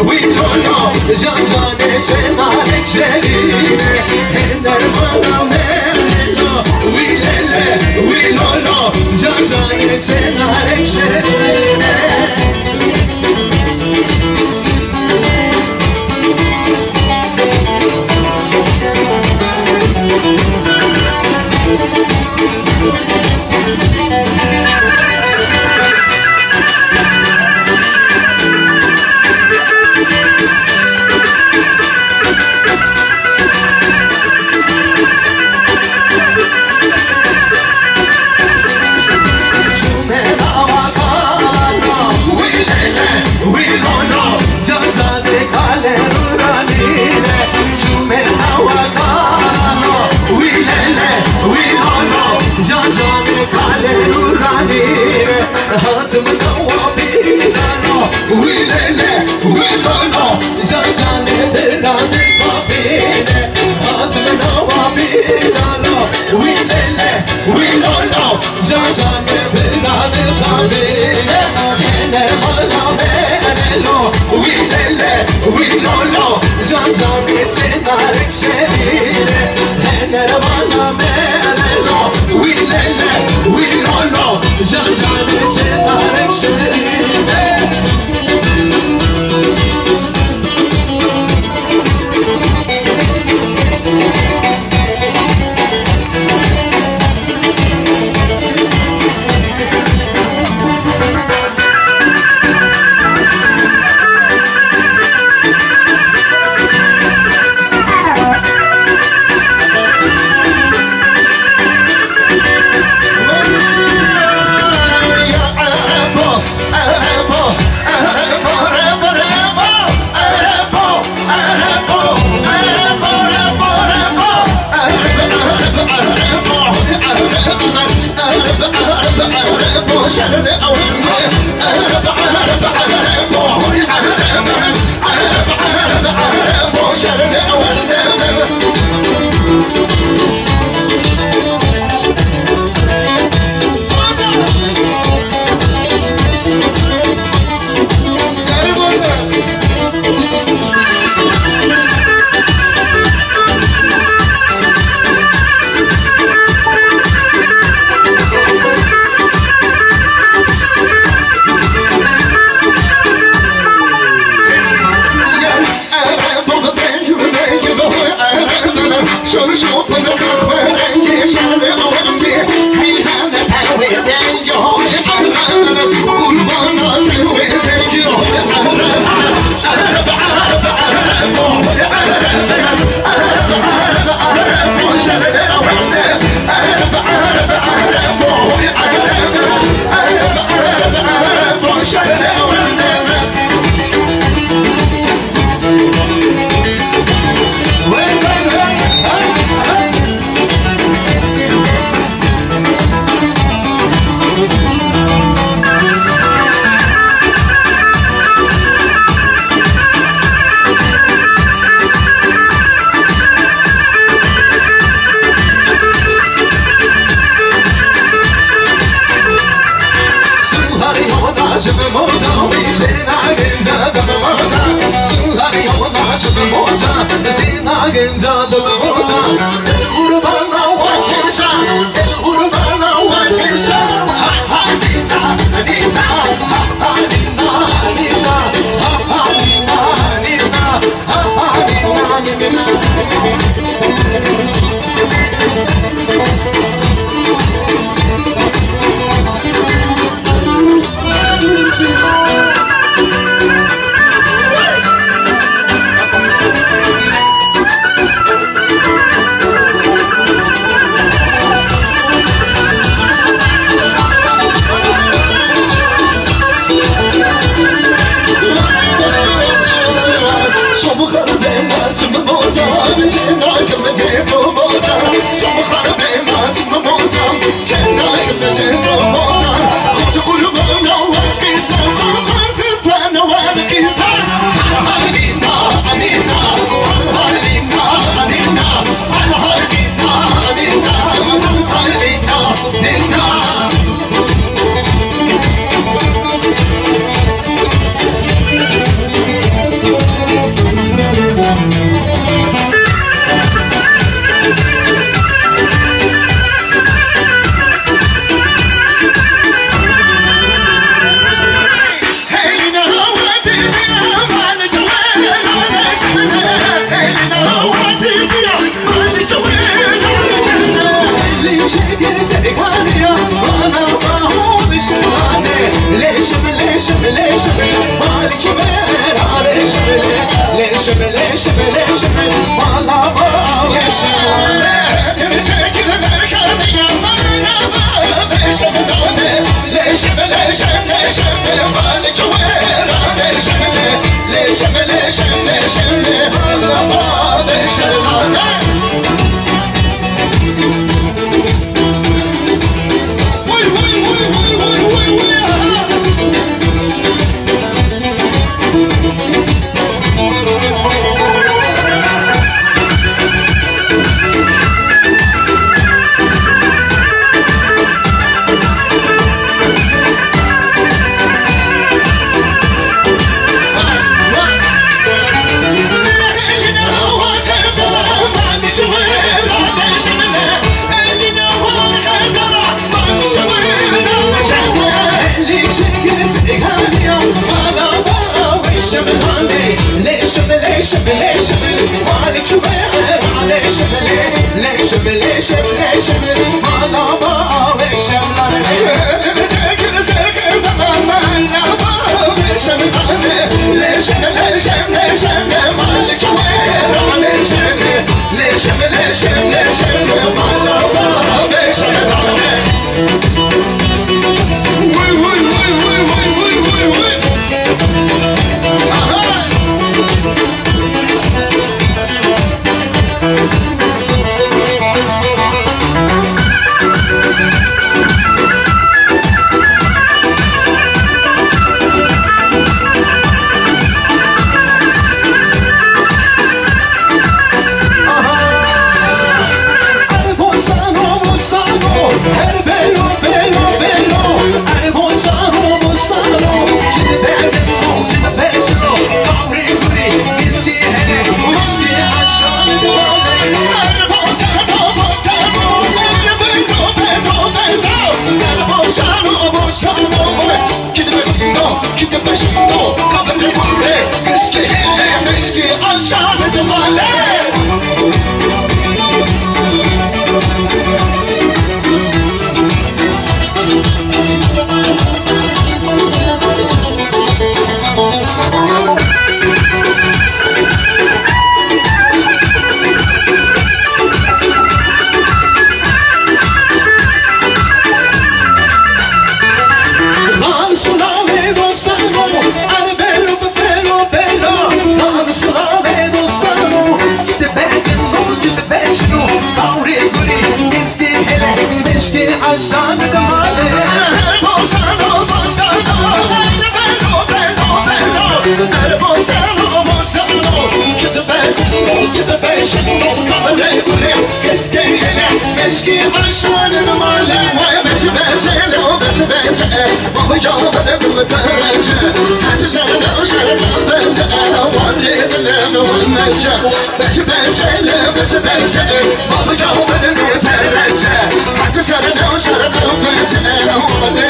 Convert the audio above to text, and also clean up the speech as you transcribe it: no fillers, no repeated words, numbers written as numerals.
ويلولو جانجاني شنالك شرينة هندر مالا ميلو ويلله ويلولو جانجاني شنالك شرينة هاتم النوابينا ويلله ويلولو جانجاني تنادي بابينا هاتم النوابينا ويلله ويلولو جانجاني تنادي بابينا هنا مالا ميلو ويلله ويلولو جانجاني تنادي شرينة هنا مالا ميلو ويلله ويلولو جانجاني تنادي شرينة مالك ويرا ليش ليش ليش ليش والله ما وشمله ترجع المركب يا ماما ليش ليش ليش ليش مالك ويرا ليش ليش ليش ليش والله ما وشمله ليش ليش مالك وير ليش ليش ليش ليش انا ما وشمله ليش ليش ليش مالك وير ليش ليش ليش ليش انا ما وشمله مسكين عشان المال بس بس لو بس بس بابا جاوب بترجع هذا سنة وسنة بس أنا وريت لهم والمشى بس بس لو بس بس بابا جاوب بترجع هذا سنة وسنة بس أنا وريت